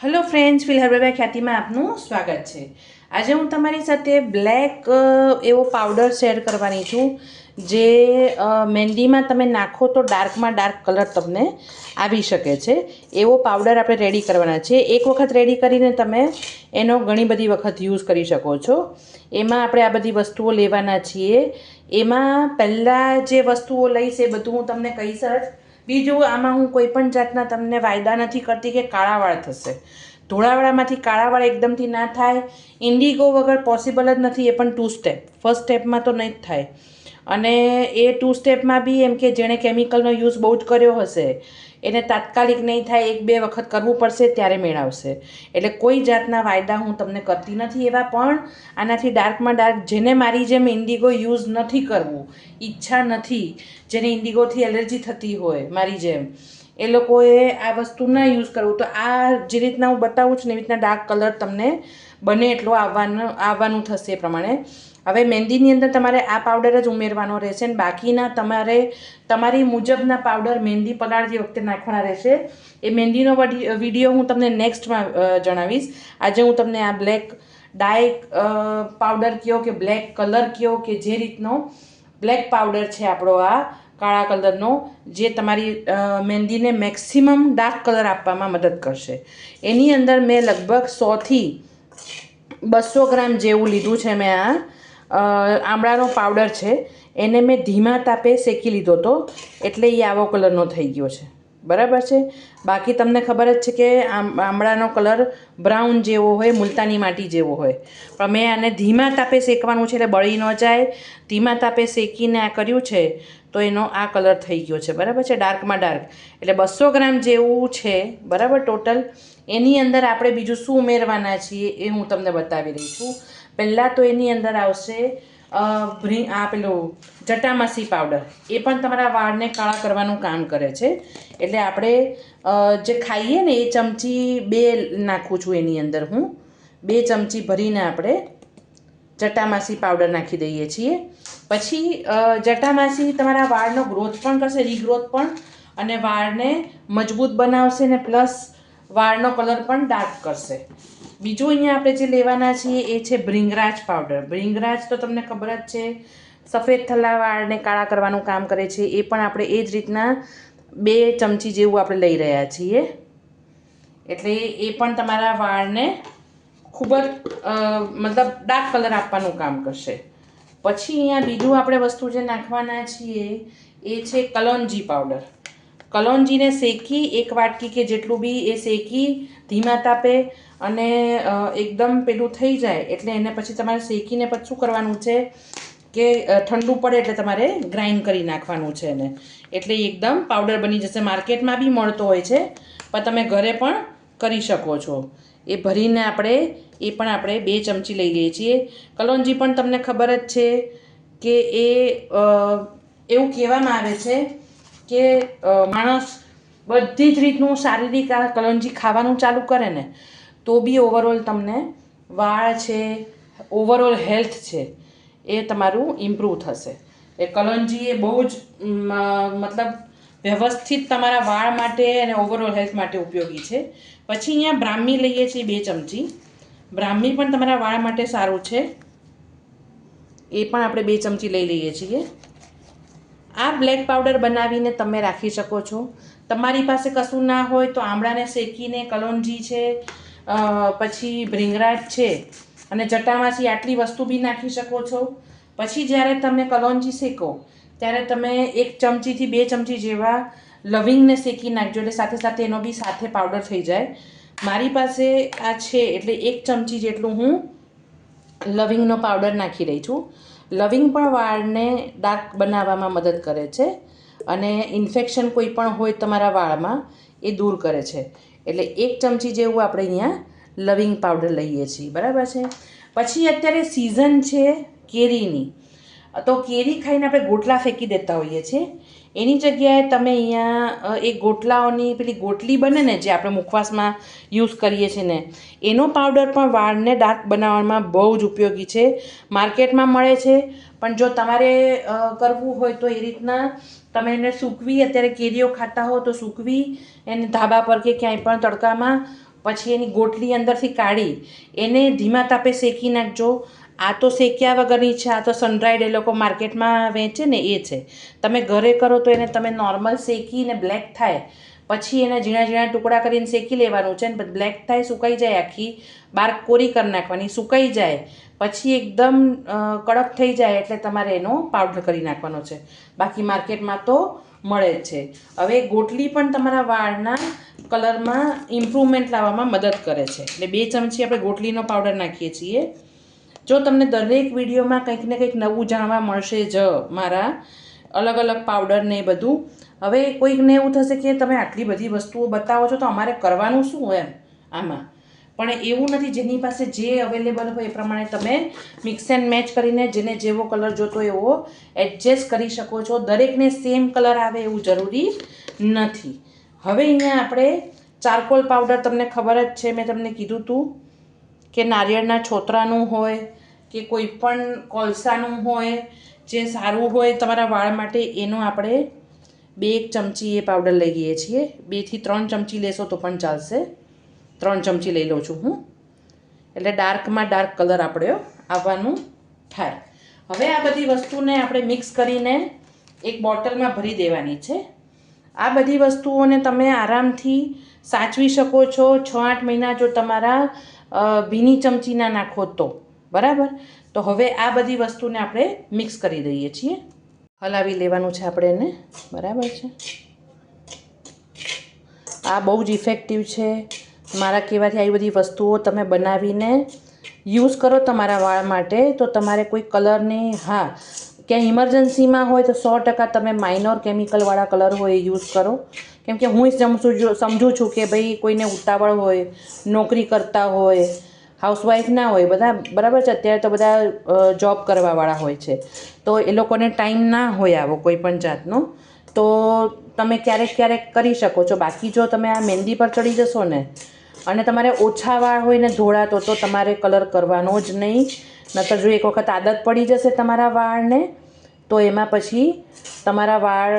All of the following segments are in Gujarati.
હેલો ફ્રેન્ડ્સ, ફિલહાલ ખ્યાતિમાં આપનું સ્વાગત છે। આજે હું તમારી સાથે બ્લેક એવો પાવડર શેર કરવાની છું જે મહેંદીમાં તમે નાખો તો ડાર્કમાં ડાર્ક કલર તમને આવી શકે છે। એવો પાવડર આપણે રેડી કરવાના છે। એક વખત રેડી કરીને તમે એનો ઘણી બધી વખત યુઝ કરી શકો છો। એમાં આપણે આ બધી વસ્તુઓ લેવાના છીએ। એમાં પહેલાં જે વસ્તુઓ લઈશ એ બધું હું તમને કહીશ જ। બીજું, આમાં હું કોઈ પણ જાતના તમને વાયદા નથી કરતી કે કાળા વાળ થશે। ધોળાવાળામાંથી કાળા વાળ એકદમથી ના થાય। ઇન્ડિગો વગર પોસિબલ જ નથી, એ પણ 2 સ્ટેપ। ફર્સ્ટ સ્ટેપમાં તો નહીં જ થાય, અને એ 2 સ્ટેપમાં બી એમ કે જેણે કેમિકલનો યુઝ બહુ જ કર્યો હશે એને તાત્કાલિક નહીં થાય, 1-2 વખત કરવું પડશે ત્યારે મેળ આવશે। એટલે કોઈ જાતના વાયદા હું તમને કરતી નથી એવા, પણ આનાથી ડાર્કમાં ડાર્ક જેને મારી જેમ ઇન્ડિગો યુઝ નથી કરવું, ઈચ્છા નથી, જેને ઇન્ડિગોથી એલર્જી થતી હોય મારી જેમ, એ લોકોએ આ વસ્તુ ના યુઝ કરવું। તો આ જે રીતના હું બતાવું છું ને એવી રીતના ડાર્ક કલર તમને બને એટલો આવવાનું થશે એ પ્રમાણે। હવે મહેંદીની અંદર તમારે આ પાવડર જ ઉમેરવાનો રહેશે, ને બાકીના તમારે તમારી મુજબના પાવડર મહેંદી પલાળતી વખતે નાખવાના રહેશે। એ મહેંદીનો વિડીયો હું તમને નેક્સ્ટમાં જણાવીશ। આજે હું તમને આ બ્લેક ડાય પાવડર કયો કે બ્લેક કલર કયો કે જે રીતનો બ્લેક પાવડર છે આપણો આ કાળા કલરનો, જે તમારી મહેંદીને મેક્સિમમ ડાર્ક કલર આપવામાં મદદ કરશે। એની અંદર મેં લગભગ 100થી 200 ગ્રામ જેવું લીધું છે। મેં આ આમળાનો પાવડર છે, એને મેં ધીમા તાપે શેકી લીધો હતો, એટલે એ આવો કલરનો થઈ ગયો છે, બરાબર છે। બાકી તમને ખબર જ છે કે આમળાનો કલર બ્રાઉન જેવો હોય, મુલતાની માટી જેવો હોય, પણ મેં આને ધીમા તાપે શેકવાનું છે એટલે બળી ન જાય। ધીમા તાપે શેકીને આ કર્યું છે તો એનો આ કલર થઈ ગયો છે, બરાબર છે, ડાર્કમાં ડાર્ક। એટલે 200 ગ્રામ જેવું છે, બરાબર ટોટલ। એની અંદર આપણે બીજું શું ઉમેરવાના છીએ એ હું તમને બતાવી રહી છું। પહેલાં તો એની અંદર આવશે પેલું જટામાસી પાવડર। એ પણ તમારા વાળને કાળા કરવાનું કામ કરે છે। એટલે આપણે જે ખાઈએ ને એ ચમચી 2 નાખું છું એની અંદર હું। 2 ચમચી ભરીને આપણે જટામાસી પાવડર નાખી દઈએ છીએ। પછી જટામાસી તમારા વાળનો ગ્રોથ પણ કરશે, રીગ્રોથ પણ, અને વાળને મજબૂત બનાવશે ને પ્લસ વાળનો કલર પણ ડાર્ક કરશે। બીજું અહીંયા આપણે જે લેવાના છીએ એ છે ભૃંગરાજ પાવડર। ભૃંગરાજ તો તમને ખબર જ છે, સફેદ થલા વાળને કાળા કરવાનું કામ કરે છે। એ પણ આપણે એ જ રીતના 2 ચમચી જેવું આપણે લઈ રહ્યા છીએ, એટલે એ પણ તમારા વાળને ખૂબ જ મતલબ ડાર્ક કલર આપવાનું કામ કરશે। પછી અહીંયા બીજું આપણે વસ્તુ જે નાખવાના છીએ એ છે કલોંજી પાવડર। કલોંજીને શેકી 1 વાટકી કે જેટલું બી એ શેકી ધીમા તાપે, અને એકદમ પેલું થઈ જાય એટલે એને પછી તમારે શેકીને પછી શું કરવાનું છે કે ઠંડુ પડે એટલે તમારે ગ્રાઇન્ડ કરી નાખવાનું છે એને, એટલે એકદમ પાવડર બની જશે। માર્કેટમાં બી મળતો હોય છે, પણ તમે ઘરે પણ કરી શકો છો। એ ભરીને એ પણ આપણે 2 ચમચી લઈ લઈએ છીએ। કલોંજી પણ તમને ખબર જ છે કે એવું કહેવામાં આવે છે કે માણસ બધી જ રીતનું શારીરિક આ કલોંજી ખાવાનું ચાલુ કરે ને તો બી ઓવરઓલ તમને વાળ છે, ઓવરઓલ હેલ્થ છે, એ તમારું ઇમ્પ્રૂવ થશે। એ કલોંજી એ બહુ જ મતલબ વ્યવસ્થિત તમારા વાળ માટે અને ઓવરઓલ હેલ્થ માટે ઉપયોગી છે। પછી અહીંયા બ્રાહ્મી લઈએ છીએ 2 ચમચી। બ્રાહ્મી પણ તમારા વાળ માટે સારું છે, એ પણ આપણે 2 ચમચી લઈ લઈએ છીએ। આ બ્લેક પાવડર બનાવીને તમે રાખી શકો છો। તમારી પાસે કશું ના હોય તો આમળાને શેકીને કલોંજી છે, પછી ભૃંગરાજ છે અને જટામાસી, આટલી વસ્તુ બી નાખી શકો છો। પછી જ્યારે તમે કલોંજી શેકો ત્યારે તમે 1 ચમચીથી 2 ચમચી જેવા લવિંગને શેકી નાખજો, એટલે સાથે સાથે એનો બી સાથે પાવડર થઈ જાય। મારી પાસે આ છે એટલે 1 ચમચી જેટલું હું લવિંગનો પાવડર નાખી રહી છું। લવિંગ પણ વાળને ડાર્ક બનાવવામાં મદદ કરે છે, અને ઇન્ફેક્શન કોઈ પણ હોય તમારા વાળમાં એ દૂર કરે છે। એટલે 1 ચમચી જેવું આપણે અહીંયા લવિંગ પાવડર લઈએ છીએ, બરાબર છે। પછી અત્યારે સિઝન છે કેરીની, તો કેરી ખાઈને આપણે ગોટલા ફેંકી દેતા હોઈએ છીએ। એની જગ્યાએ તમે અહીંયા એ ગોટલાઓની પેલી ગોટલી બને ને જે આપણે મુખવાસમાં યુઝ કરીએ છીએ ને, એનો પાવડર પણ વાળને ડાર્ક બનાવવામાં બહુ જ ઉપયોગી છે। માર્કેટમાં મળે છે, પણ જો તમારે કરવું હોય તો એ રીતના તમે એને સૂકવી, અત્યારે કેરીઓ ખાતા હો તો સૂકવી એને ધાબા પર કે ક્યાંય પણ તડકામાં પછી એની ગોટલી અંદરથી કાઢી એને ધીમા તાપે શેકી નાખજો. આ તો શેક્યા વગરની છે, આ તો સનડ્રાઈડ એ લોકો માર્કેટમાં વેચે ને એ છે. તમે ઘરે કરો તો એને તમે નોર્મલ શેકીને બ્લેક થાય પછી એને ઝીણા ઝીણા ટુકડા કરીને શેકી લેવાનું છે ને બ્લેક થાય, સુકાઈ જાય, આખી બાર કોરી કરી નાખવાની, સુકાઈ જાય પછી એકદમ કડક થઈ જાય એટલે તમારે એનો પાવડર કરી નાખવાનો છે. બાકી માર્કેટમાં તો મળે જ છે. હવે ગોટલી પણ તમારા વાળના કલરમાં ઇમ્પ્રુવમેન્ટ લાવવામાં મદદ કરે છે. એટલે 2 ચમચી આપણે ગોટલીનો પાવડર નાખીએ છીએ. જો તમને દરેક વિડીયોમાં કંઈક ને કંઈક નવું જાણવા મળશે જ મારા અલગ અલગ પાવડર ને એ બધું. હવે કોઈકને એવું થશે કે તમે આટલી બધી વસ્તુઓ બતાવો છો તો અમારે કરવાનું શું એમ આમાં, પણ એવું નથી. જેની પાસે જે અવેલેબલ હોય એ પ્રમાણે તમે મિક્સ એન્ડ મેચ કરીને જેને જેવો કલર જોતો એવો એડજસ્ટ કરી શકો છો. દરેકને સેમ કલર આવે એવું જરૂરી નથી. હવે અહીંયા આપણે ચારકોલ પાવડર, તમને ખબર જ છે, મેં તમને કીધું હતું કે નારિયેળના છોતરાનું હોય કે કોઈ પણ કોલસાનું હોય જે સારું હોય તમારા વાળ માટે, એનો આપણે 2 ચમચી એ પાવડર લઈ લઈએ છીએ. 2 થી 3 ચમચી લેશો તો પણ ચાલશે. 3 ચમચી લઈ લઉં છું હું, એટલે ડાર્કમાં ડાર્ક કલર આપણે આવવાનું થાય. હવે આ બધી વસ્તુને આપણે મિક્સ કરીને એક બોટલમાં ભરી દેવાની છે. આ બધી વસ્તુઓને તમે આરામથી સાચવી શકો છો 6-8 મહિના જો તમારા ભીની ચમચી ના નાખો તો, બરાબર. તો હવે આ બધી વસ્તુને આપણે મિક્સ કરી દઈએ છીએ. હલાવી લેવાનું છે આપણે એને, બરાબર છે. આ બહુ જ ઇફેક્ટિવ છે. મારા કહેવાથી આવી બધી વસ્તુઓ તમે બનાવીને યુઝ કરો તમારા વાળ માટે તો તમારે કોઈ કલરની, હા ક્યાંય ઇમરજન્સીમાં હોય તો 100% તમે માઇનોર કેમિકલવાળા કલર હોય એ યુઝ કરો. કેમ કે હું સમજું છું કે ભાઈ કોઈને ઉતાવળ હોય, નોકરી કરતા હોય, હાઉસવાઈફ ના હોય, બધા બરાબર છે. અત્યારે તો બધા જોબ કરવાવાળા હોય છે તો એ લોકોને ટાઈમ ના હોય આવો કોઈ પણ જાતનો, તો તમે ક્યારેક ક્યારેક કરી શકો છો. બાકી જો તમે આ મહેંદી પર ચડી જશો ને અને તમારે ઓછા વાળ હોય ને ધોળા તો તમારે કલર કરવાનો જ નહીં. નહીંતર જો એક વખત આદત પડી જશે તમારા વાળને તો એમાં પછી તમારા વાળ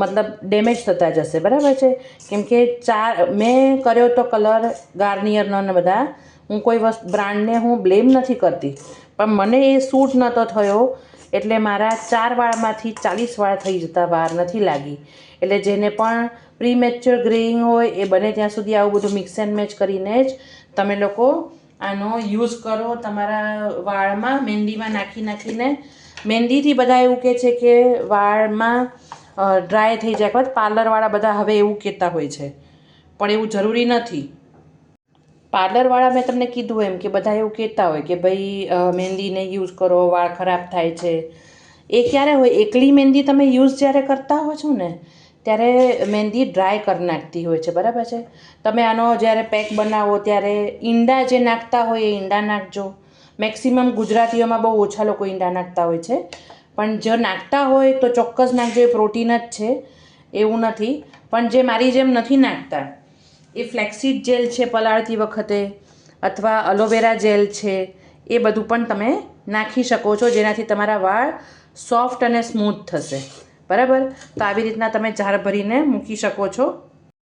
મતલબ ડેમેજ થતા જશે, બરાબર છે. કેમ કે મેં કર્યો તો કલર ગાર્નિયરનો ને બધા, હું કોઈ બ્રાન્ડને હું બ્લેમ નથી કરતી, પણ મને એ સૂટ નહોતો થયો એટલે મારા 4 વાળમાંથી 40 વાળ થઈ જતા વાર નથી લાગી. એટલે જેને પણ પ્રીમેચ્યોર ગ્રેઇંગ હોય એ બને ત્યાં સુધી આવું બધું મિક્સ એન્ડ મેચ કરીને જ તમે લોકો આનો યુઝ કરો તમારા વાળમાં. મહેંદીમાં નાખીને મહેંદીથી બધા એવું કહે છે કે વાળમાં ડ્રાય થઈ જાય. પાર્લરવાળા બધા હવે એવું કહેતા હોય છે, પણ એવું જરૂરી નથી. પાર્લરવાળા મેં તમને કીધું એમ કે બધા એવું કહેતા હોય કે ભાઈ મહેંદીને યુઝ કરો, વાળ ખરાબ થાય છે. એ ક્યારે હોય, એકલી મહેંદી તમે યુઝ જ્યારે કરતા હો છો ને ત્યારે મહેંદી ડ્રાય કરી નાખતી હોય છે, બરાબર છે. તમે આનો જ્યારે પેક બનાવો ત્યારે ઈંડા જે નાખતા હોય એ ઈંડા નાખજો. મેક્સિમમ ગુજરાતીઓમાં બહુ ઓછા લોકો ઈંડા નાખતા હોય છે, પણ જો નાખતા હોય તો ચોક્કસ નાખજો. એ પ્રોટીન જ છે, એવું નથી. પણ જે મારી જેમ નથી નાખતા એ ફ્લેક્સીડ જેલ છે પલાળતી વખતે, અથવા અલોવેરા જેલ છે, એ બધું પણ તમે નાખી શકો છો, જેનાથી તમારા વાળ સોફ્ટ અને સ્મૂથ થશે, બરાબર. તો આવી રીતના તમે જાર ભરીને મૂકી શકો છો.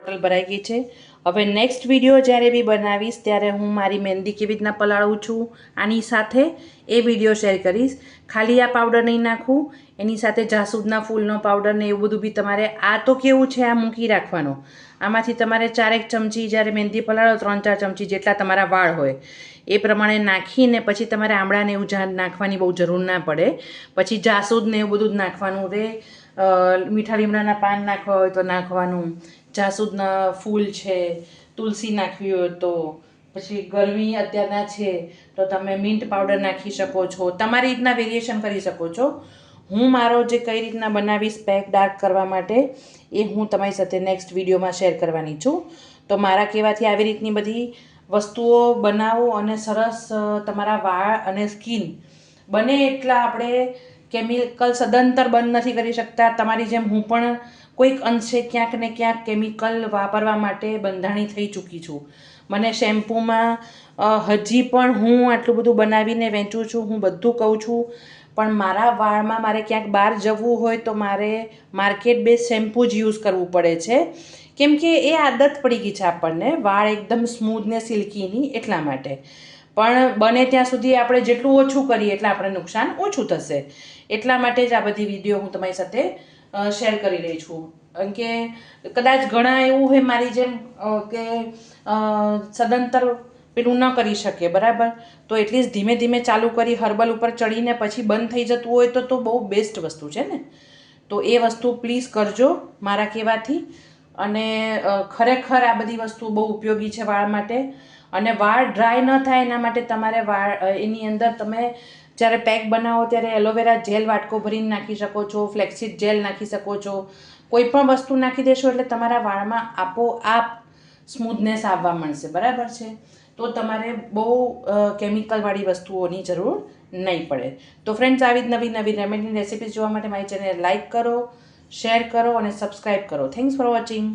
બોટલ ભરાઈ ગઈ છે. હવે નેક્સ્ટ વિડીયો જ્યારે બી બનાવીશ ત્યારે હું મારી મહેંદી કેવી રીતના પલાળું છું આની સાથે એ વિડીયો શેર કરીશ. ખાલી આ પાવડર નહીં નાખું, એની સાથે જાસૂદના ફૂલનો પાવડર ને એવું બધું બી તમારે, આ તો કેવું છે આ મૂકી રાખવાનો. આમાંથી તમારે 4 ચમચી જ્યારે મહેંદી પલાળો 3-4 ચમચી જેટલા તમારા વાળ હોય એ પ્રમાણે નાખીને પછી તમારે આમળાને એવું નાખવાની બહુ જરૂર ના પડે. પછી જાસૂદ ને એવું બધું જ નાખવાનું રહે. મીઠા લીમડાના પાન નાખવા હોય તો નાખવાનું, જાસૂદના ફૂલ છે, તુલસી નાખવી હોય તો, પછી ગરમી અત્યારના છે તો તમે મિન્ટ પાવડર નાખી શકો છો. તમારી રીતના વેરિએશન કરી શકો છો. હું મારો જે કઈ રીતના બનાવીશ પેક ડાર્ક કરવા માટે એ હું તમારી સાથે નેક્સ્ટ વિડીયોમાં શેર કરવાની છું. તો મારા કહેવાથી આવી રીતની બધી વસ્તુઓ બનાવો અને સરસ તમારા વાળ અને સ્કિન બને એટલા આપણે કેમિકલ સદંતર બંધ નથી કરી શકતા. તમારી જેમ હું પણ કોઈક અંશે ક્યાંક ને ક્યાંક કેમિકલ વાપરવા માટે બંધાણી થઈ ચૂકી છું. મને શેમ્પૂમાં હજી પણ હું આટલું બધું બનાવીને વેચું છું, હું બધું કહું છું, પણ મારા વાળમાં મારે ક્યાંક બહાર જવું હોય તો મારે માર્કેટ બેઝ શેમ્પૂ જ યુઝ કરવું પડે છે. કેમ કે એ આદત પડી ગઈ છે આપણને વાળ એકદમ સ્મૂધ ને સિલ્કીની એટલા માટે. પણ બને ત્યાં સુધી આપણે જેટલું ઓછું કરીએ એટલે આપણે નુકસાન ઓછું થશે. એટલા માટે જ આ બધી વિડીયો હું તમારી સાથે શેર કરી રહી છું. કારણ કે કદાચ ઘણા એવું હોય મારી જેમ કે સદંતર પેલું ન કરી શકે, બરાબર? તો એટલીસ્ટ ધીમે ધીમે ચાલુ કરી હર્બલ ઉપર ચડીને પછી બંધ થઈ જતું હોય તો બહુ બેસ્ટ વસ્તુ છે ને. તો એ વસ્તુ પ્લીઝ કરજો મારા કહેવાથી. અને ખરેખર આ બધી વસ્તુ બહુ ઉપયોગી છે વાળ માટે. અને વાળ ડ્રાય ન થાય એના માટે તમારે વાળ એની અંદર તમે જ્યારે પેક બનાવો ત્યારે એલોવેરા જેલ વાટકો ભરીને નાખી શકો છો, ફ્લેક્સીડ જેલ નાખી શકો છો. કોઈ પણ વસ્તુ નાખી દેશો એટલે તમારા વાળમાં આપોઆપ સ્મૂથનેસ આવવા મળશે, બરાબર છે? તો તમારે બહુ કેમિકલવાળી વસ્તુઓની જરૂર નહીં પડે. તો ફ્રેન્ડ્સ, આવી જ નવી નવી રેમેડી રેસિપીઝ જોવા માટે મારી ચેનલ લાઇક કરો, શેર કરો અને સબસ્ક્રાઈબ કરો. Thanks for watching.